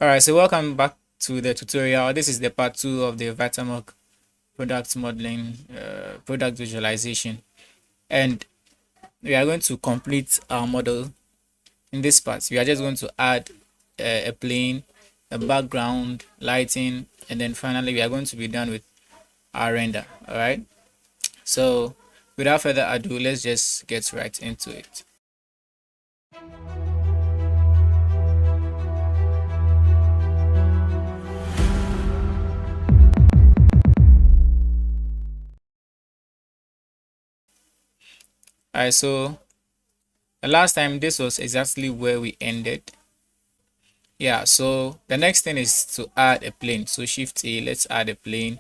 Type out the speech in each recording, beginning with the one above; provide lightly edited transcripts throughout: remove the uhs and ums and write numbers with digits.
Alright, so welcome back to the tutorial. This is the part 2 of the Vitamilk product modeling, product visualization. And we are going to complete our model in this part. We are just going to add a plane, a background, lighting, and then finally we are going to be done with our render. Alright, so without further ado, let's just get right into it. Alright, so the last time this was exactly where we ended. Yeah, so the next thing is to add a plane. So shift A, let's add a plane,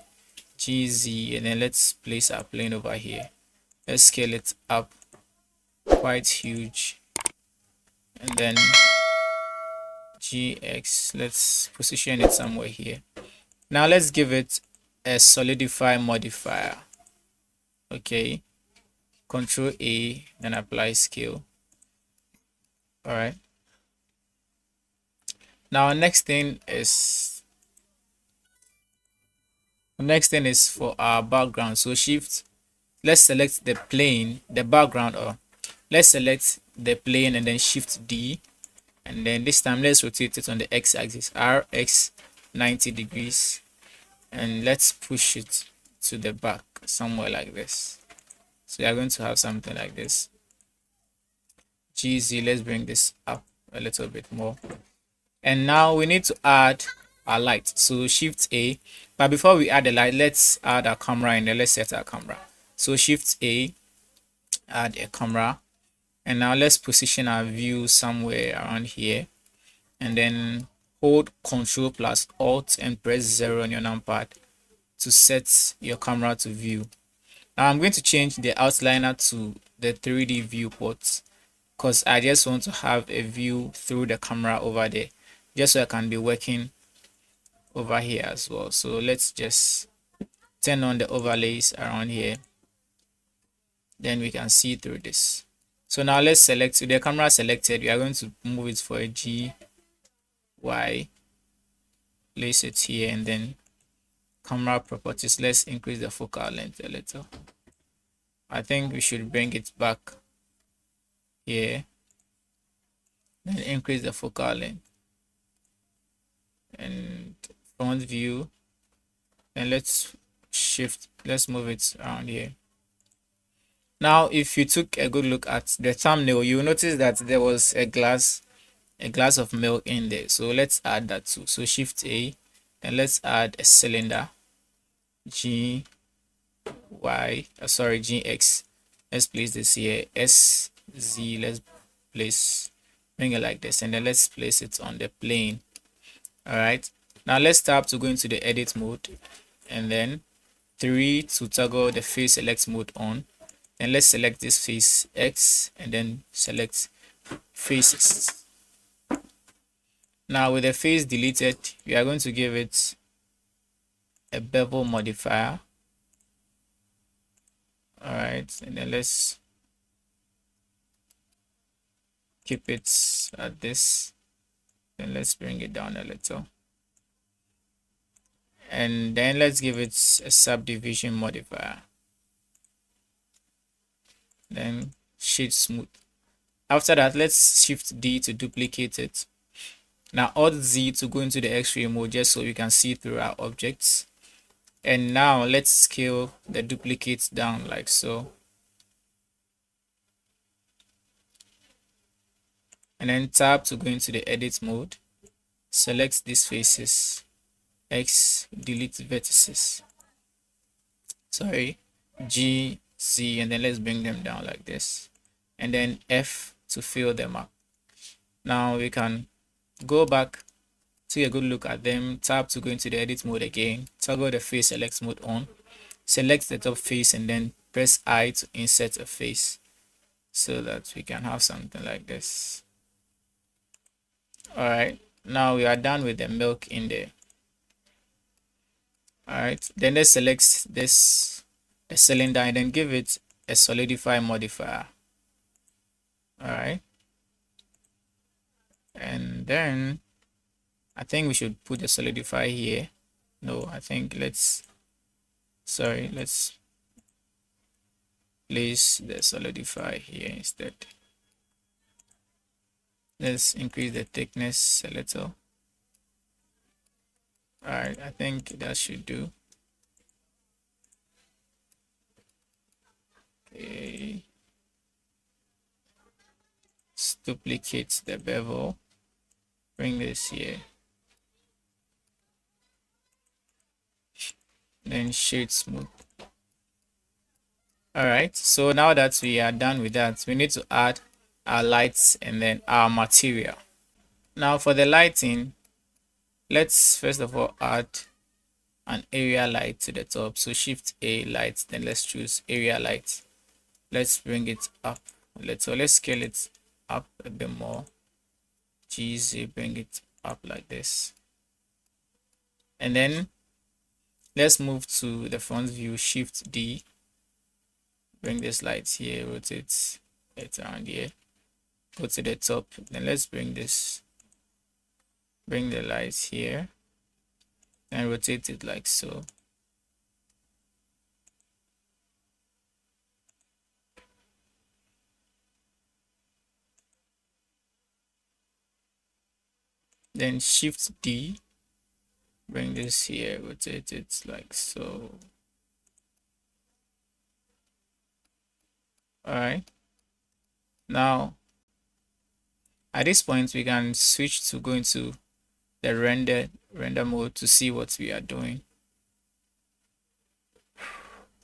GZ, and then let's place our plane over here. Let's scale it up quite huge, and then GX, let's position it somewhere here. Now let's give it a solidify modifier. Okay, Control A, then apply scale. All right. Now next thing is for our background. So shift, let's select the plane, the background, or let's select the plane and then shift D, and then this time let's rotate it on the x-axis, RX 90 degrees, and let's push it to the back somewhere like this. So we are going to have something like this. GZ, let's bring this up a little bit more. And now we need to add our light. So shift A, but before we add the light, let's add our camera and then let's set our camera. So shift A, add a camera, and now let's position our view somewhere around here, and then hold Ctrl plus Alt and press 0 on your numpad to set your camera to view. Now I'm going to change the outliner to the 3D viewport because I just want to have a view through the camera over there, just so I can be working over here as well. So let's just turn on the overlays around here, then we can see through this. So now let's select, with the camera selected, we are going to move it for a G, Y, place it here, and then camera properties, let's increase the focal length a little. I think we should bring it back here, then increase the focal length, and front view, and let's move it around here. Now if you took a good look at the thumbnail, you will notice that there was a glass of milk in there. So let's add that too. So shift A, and let's add a cylinder, GX, let's place this here, SZ, let's bring it like this, and then let's place it on the plane. All right, now let's tap to go into the edit mode, and then 3 to toggle the face select mode on. And let's select this face X, and then select faces. Now with the face deleted, we are going to give it a bevel modifier. All right, and then let's keep it at this, then let's bring it down a little, and then let's give it a subdivision modifier, then shade smooth. After that, let's shift D to duplicate it. Now Alt Z to go into the X-ray mode, just so we can see through our objects. And now let's scale the duplicates down like so, and then tap to go into the edit mode, select these faces, X, delete vertices, G, Z, and then let's bring them down like this, and then F to fill them up. Now we can go back, take a good look at them, tap to go into the edit mode again, toggle the face select mode on, select the top face, and then press I to insert a face so that we can have something like this. All right, now we are done with the milk in there. All right, then let's select this, the cylinder, and then give it a solidify modifier. All right, and then I think we should put the solidify here. No, I think let's place the solidify here instead. Let's increase the thickness a little. All right, I think that should do. Okay. Let's duplicate the bevel. Bring this here. Then shade smooth. All right, so now that we are done with that, we need to add our lights and then our material. Now for the lighting, let's first of all add an area light to the top. So shift A light, then let's choose area light. Let's bring it up a little. Let's scale it up a bit more. GZ, bring it up like this. And then let's move to the front view, shift D. Bring this light here, rotate it around here. Go to the top. Then let's bring the light here and rotate it like so. Then shift D, bring this here, rotate it like so. All right, now at this point we can switch to go into the render mode to see what we are doing.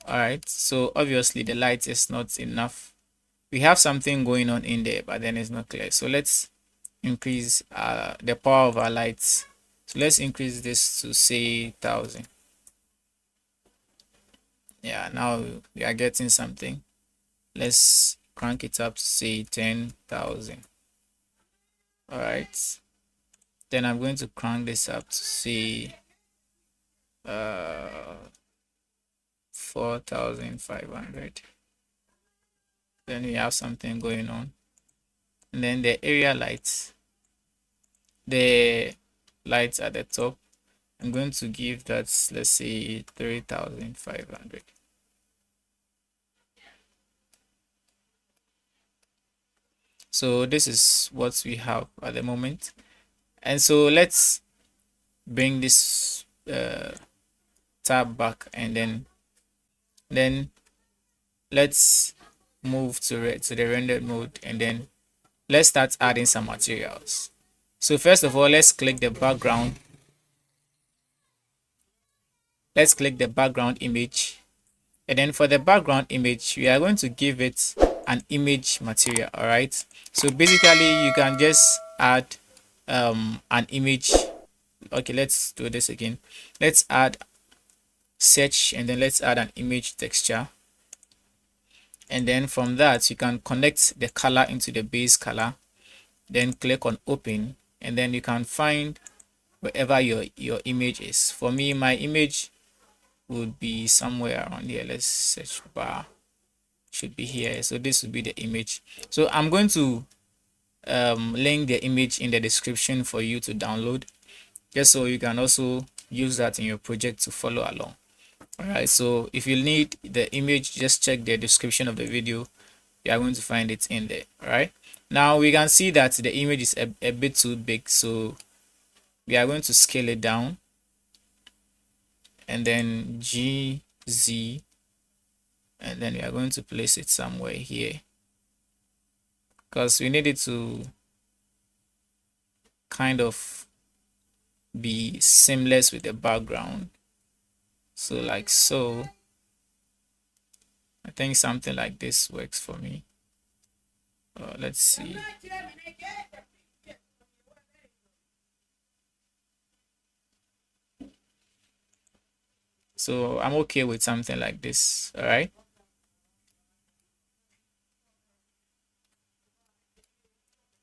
All right, so obviously the light is not enough. We have something going on in there, but then it's not clear. So let's increase the power of our lights. So let's increase this to say 1000. Yeah, now we are getting something. Let's crank it up to say 10,000. All right, then I'm going to crank this up to say 4,500. Then we have something going on. And then the area lights, the lights at the top, I'm going to give that, let's say 3,500. So this is what we have at the moment. And so let's bring this tab back, and then let's move to the rendered mode, and then let's start adding some materials. So first of all, let's click the background. Let's click the background image, and then for the background image, we are going to give it an image material. All right, so basically you can just add an image. Okay, let's do this again. Let's add search, and then let's add an image texture, and then from that you can connect the color into the base color, then click on open, and then you can find wherever your image is. For me, my image would be somewhere around here. Let's search bar, should be here. So this would be the image. So I'm going to link the image in the description for you to download, just so you can also use that in your project to follow along. All right, so if you need the image, just check the description of the video. You are going to find it in there. All right, now we can see that the image is a bit too big, so we are going to scale it down, and then GZ, and then we are going to place it somewhere here because we need it to kind of be seamless with the background. So like so, I think something like this works for me. Let's see. So I'm okay with something like this. All right,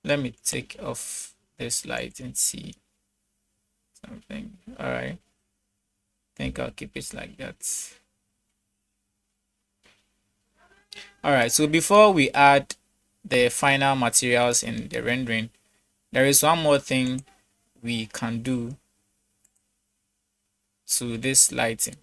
let me take off this light and see something. All right, I think I'll keep it like that. All right, so before we add the final materials in the rendering, there is one more thing we can do to this lighting.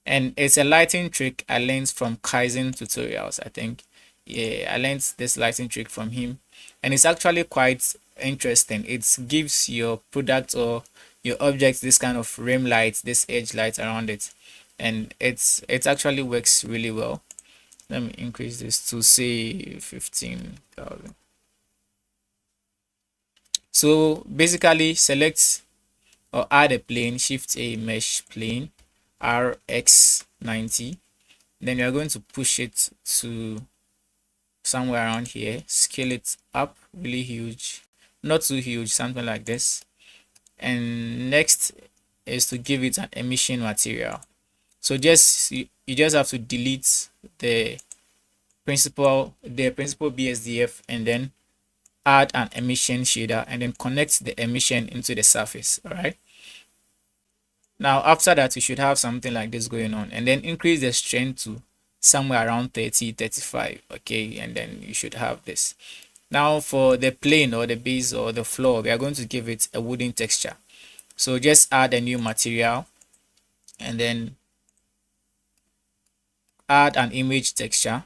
And it's a lighting trick I learned from Kaizen tutorials, I think. Yeah, I learned this lighting trick from him, and it's actually quite interesting. It gives your product or your object this kind of rim light, this edge light around it, and it actually works really well. Let me increase this to say 15,000. So basically select or add a plane, shift a mesh plane, RX90. Then you're going to push it to somewhere around here, scale it up really huge, not too huge, something like this. And next is to give it an emission material. So you just have to delete the principal BSDF, and then add an emission shader, and then connect the emission into the surface. All right, now after that you should have something like this going on, and then increase the strength to somewhere around 30 35. Okay, and then you should have this. Now for the plane or the base or the floor, we are going to give it a wooden texture. So just add a new material, and then add an image texture,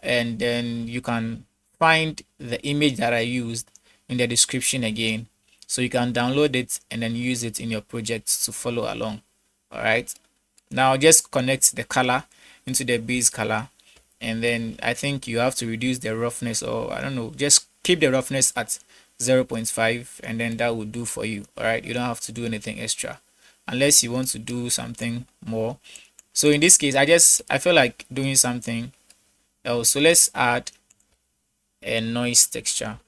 and then you can find the image that I used in the description again, so you can download it and then use it in your project to follow along. All right, now just connect the color into the base color, and then I think you have to reduce the roughness, or I don't know, just keep the roughness at 0.5, and then that will do for you. All right, you don't have to do anything extra unless you want to do something more. So in this case, I feel like doing something else. So let's add a noise texture,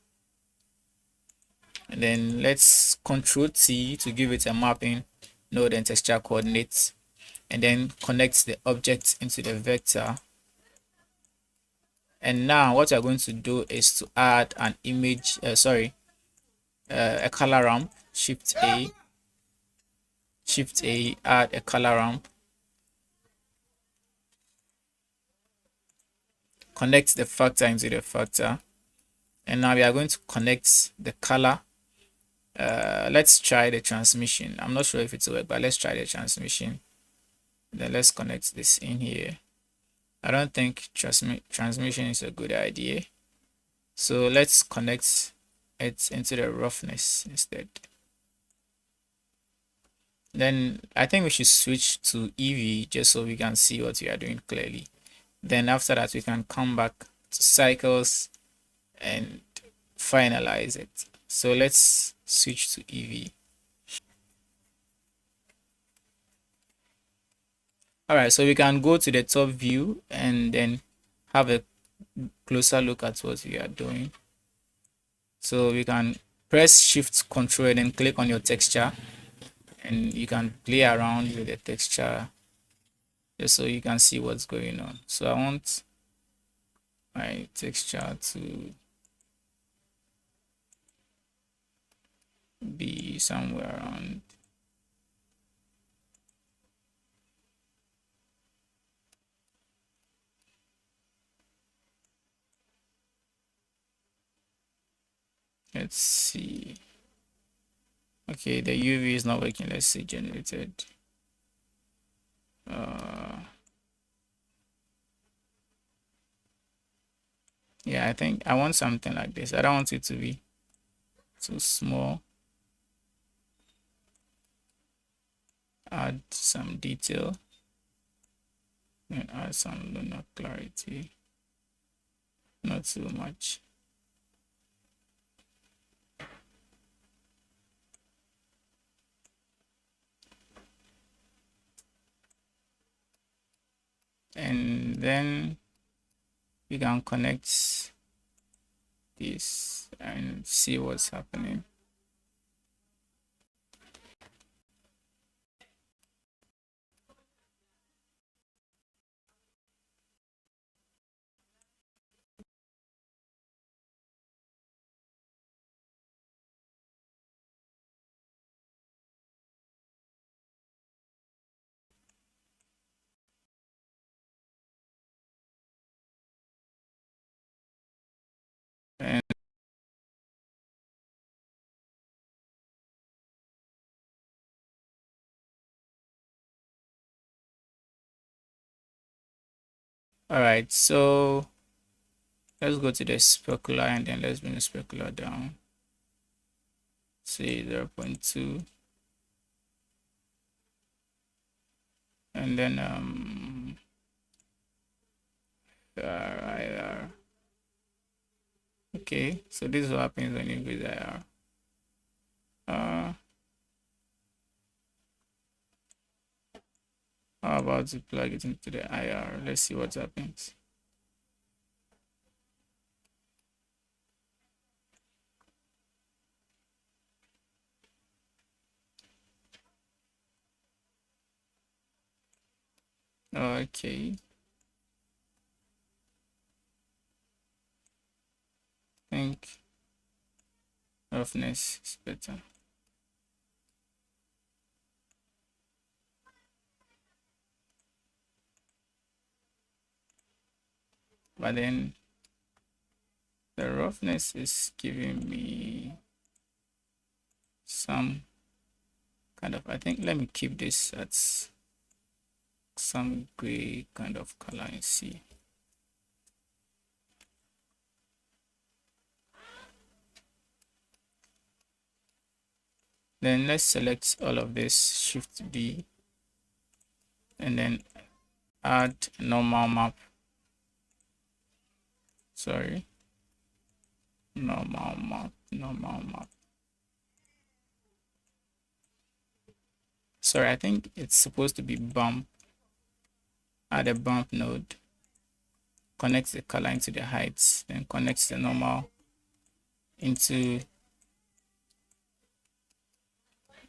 and then let's Control T to give it a mapping node and texture coordinates, and then connect the object into the vector. And now what you're going to do is to add an image, a color ramp. Shift A, add a color ramp, connect the factor into the factor, and now we are going to connect the color. Let's try the transmission. I'm not sure if it's work, but let's try the transmission. Then let's connect this in here. I don't think transmission is a good idea, so let's connect it into the roughness instead. Then I think we should switch to EV just so we can see what we are doing clearly. Then after that, we can come back to cycles and finalize it. So let's switch to EV. All right, so we can go to the top view and then have a closer look at what we are doing. So we can press Shift Control and then click on your texture, and you can play around with the texture just so you can see what's going on. So I want my texture to be somewhere around. Let's see. Okay, the UV is not working. Let's see generated. Yeah, I think I want something like this. I don't want it to be too small. Add some detail and add some lunar clarity. Not too much. And then we can connect this and see what's happening. And All right, so let's go to the specular and then let's bring the specular down. Say 0.2, and then IR. Okay, so this is what happens when you increase IR. Uh, how about to plug it into the IR? Let's see what happens. Okay, I think roughness is better. But then the roughness is giving me some kind of, I think let me keep this at some gray kind of color and see. Then let's select all of this, Shift D, and then add normal map. Sorry, normal map, normal map. Sorry, I think it's supposed to be bump. Add a bump node, connect the color into the heights, then connect the normal into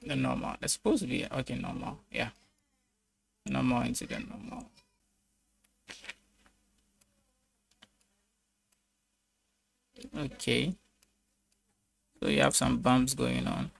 the normal. That's supposed to be okay, normal. Yeah, normal into the normal. Okay, so you have some bumps going on.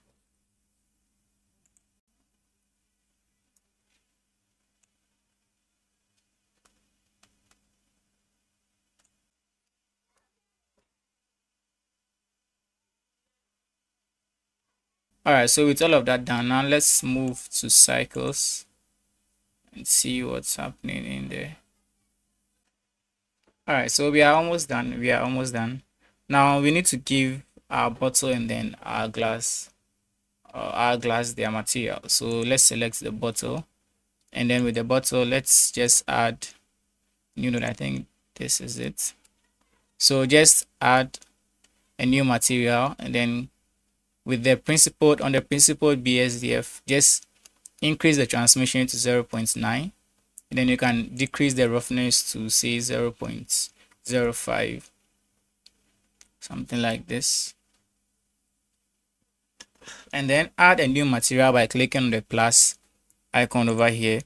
All right, so with all of that done, now let's move to cycles and see what's happening in there. All right, so we are almost done. We are almost done. Now we need to give our bottle and then our glass their material. So let's select the bottle, and then with the bottle, let's just add new node. I think this is it. So just add a new material, and then with the principled on the principled BSDF, just increase the transmission to 0.9, and then you can decrease the roughness to say 0.05, something like this, and then add a new material by clicking on the plus icon over here.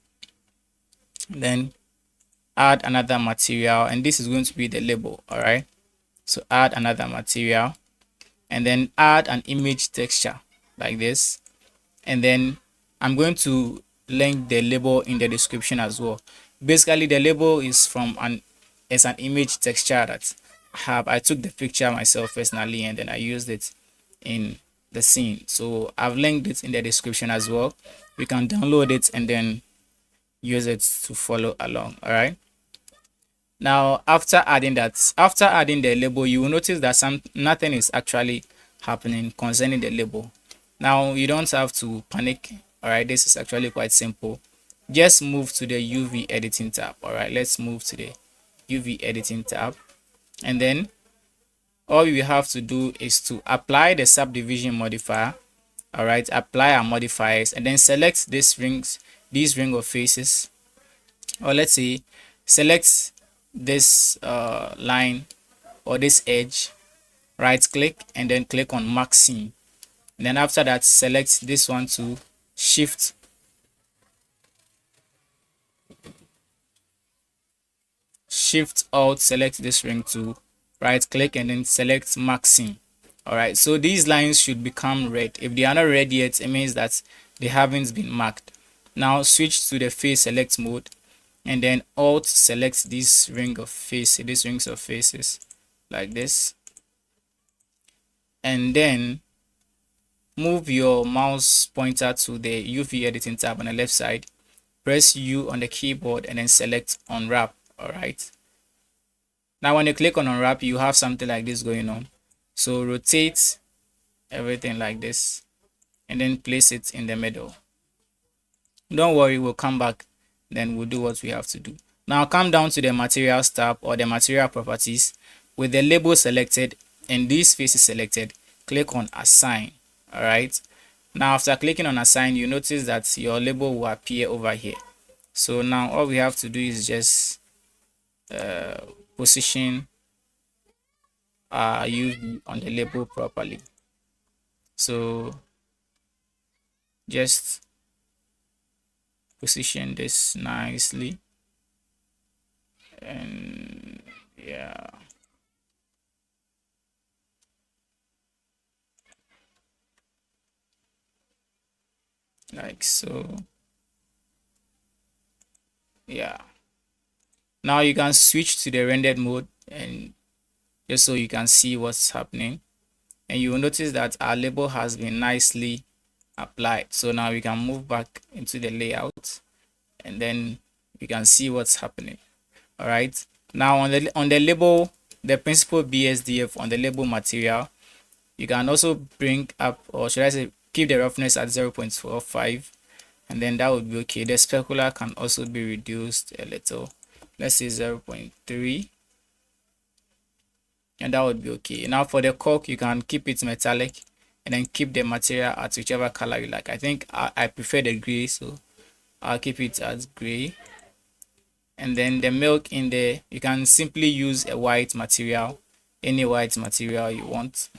Then add another material, and this is going to be the label. All right, so add another material, and then add an image texture like this, and then I'm going to link the label in the description as well. Basically, the label is from an image texture that I took the picture myself personally, and then I used it in the scene. So I've linked it in the description as well. You can download it and then use it to follow along. All right, now after adding the label, you will notice that nothing is actually happening concerning the label. Now you don't have to panic. All right, this is actually quite simple. Just move to the UV editing tab. All right, let's move to the UV editing tab, and then all you have to do is to apply the subdivision modifier. All right, apply our modifiers, and then select these ring of faces, or let's say select this line or this edge, right click, and then click on mark scene, and then after that select this one to shift alt, select this ring to right click, and then select mark scene. All right, so these lines should become red. If they are not red yet, it means that they haven't been marked. Now switch to the face select mode, and then alt select these rings of faces like this, and then move your mouse pointer to the UV editing tab on the left side, press U on the keyboard, and then select unwrap. All right, Now when you click on unwrap, you have something like this going on. So rotate everything like this and then place it in the middle. Don't worry, we'll come back, then we'll do what we have to do. Now come down to the materials tab or the material properties. With the label selected and these faces selected, click on assign. All right, now after clicking on assign, you notice that your label will appear over here. So now all we have to do is just position our UV on the label properly. So just position this nicely, and yeah, like so. Yeah, now you can switch to the rendered mode, and just so you can see what's happening, and you will notice that our label has been nicely applied. So now we can move back into the layout, and then you can see what's happening. All right, now on the label, the principal BSDF on the label material, you can also bring up, or should I say keep the roughness at 0.45, and then that would be okay. The specular can also be reduced a little, let's say 0.3, and that would be okay. Now for the cork, you can keep it metallic and then keep the material at whichever color you like. I think I prefer the gray, so I'll keep it as gray. And then the milk in there, you can simply use a white material, any white material you want.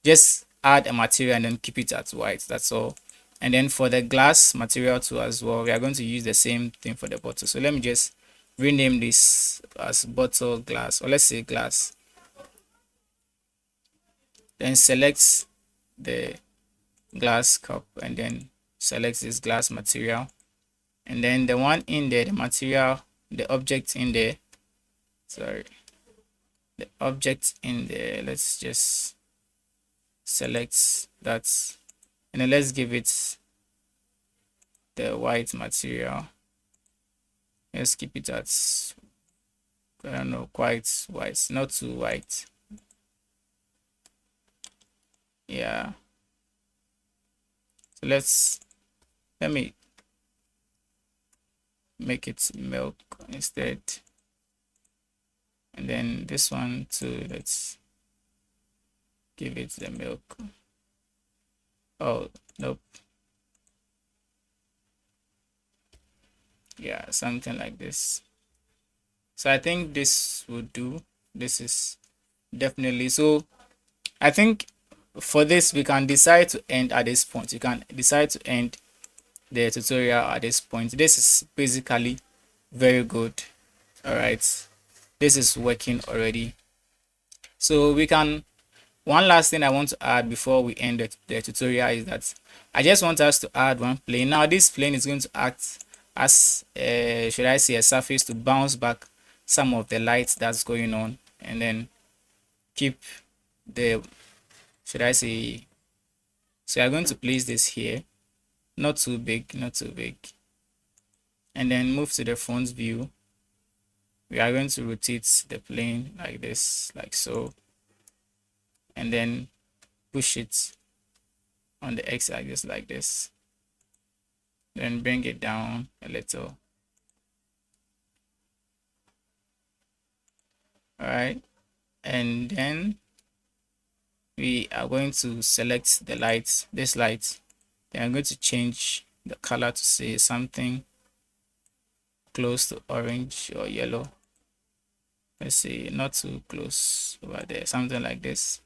Just add a material and then keep it at white, that's all. And then for the glass material too as well, we are going to use the same thing for the bottle. So let me just rename this as bottle glass, or let's say glass. Then select the glass cup and then select this glass material, and then the one in there, the material, the object in there, sorry, the object in there, let's just select that, and then let's give it the white material. Let's keep it at, I don't know, quite white, not too white. Yeah, so let me make it milk instead, and then this one too, let's give it the milk. Oh nope, yeah, something like this. So I think this would do. This is definitely, so I think for this we can decide to end at this point. You can decide to end the tutorial at this point. This is basically very good. All right, this is working already. So we can, one last thing I want to add before we end the tutorial is that I just want us to add one plane. Now this plane is going to act as should I say a surface to bounce back some of the light that's going on, and then keep the, should I say, so I'm going to place this here, not too big, not too big, and then move to the front view. We are going to rotate the plane like this, like so, and then push it on the x-axis like this, then bring it down a little. All right, and then we are going to select the light, this light, then I'm going to change the color to say something close to orange or yellow. Let's see, not too close over there, something like this.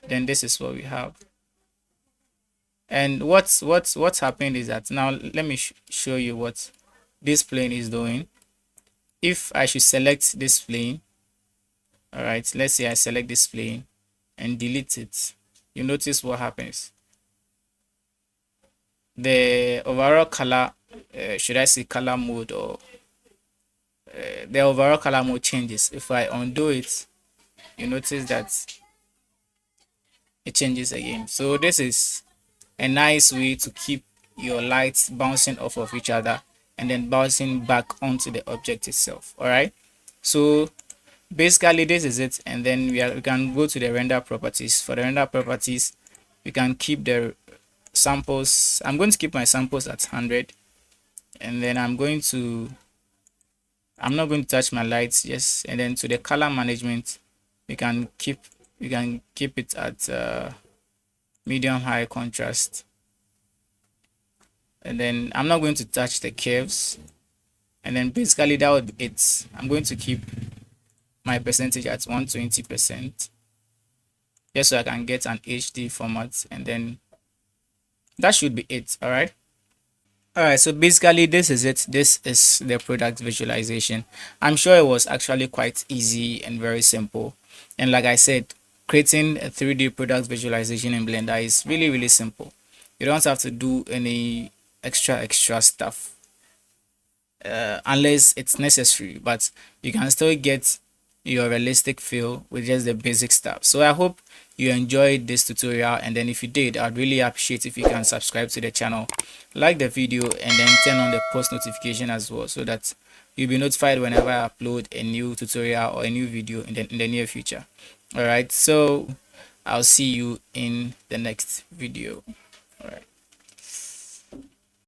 Then this is what we have. And what's happened is that, now let me show you what this plane is doing. If I should select this plane, all right, let's say I select this plane and delete it, you notice what happens. The overall color, should I say color mode, or the overall color mode changes. If I undo it, you notice that it changes again. So this is a nice way to keep your lights bouncing off of each other and then bouncing back onto the object itself. All right, So basically this is it, and then we can go to the render properties. For the render properties, we can keep the samples. I'm going to keep my samples at 100, and then I'm not going to touch my lights. Yes, and then to the color management, we can keep it at medium high contrast, and then I'm not going to touch the curves, and then basically that would be it. I'm going to keep my percentage at 120%, just so I can get an HD format, and then that should be it. All right, so basically this is it. This is the product visualization. I'm sure it was actually quite easy and very simple. And like I said, creating a 3D product visualization in Blender is really simple. You don't have to do any extra stuff unless it's necessary, but you can still get your realistic feel with just the basic stuff. So I hope you enjoyed this tutorial, and then if you did, I'd really appreciate if you can subscribe to the channel, like the video, and then turn on the post notification as well, so that you'll be notified whenever I upload a new tutorial or a new video in the near future. All right, so I'll see you in the next video. All right.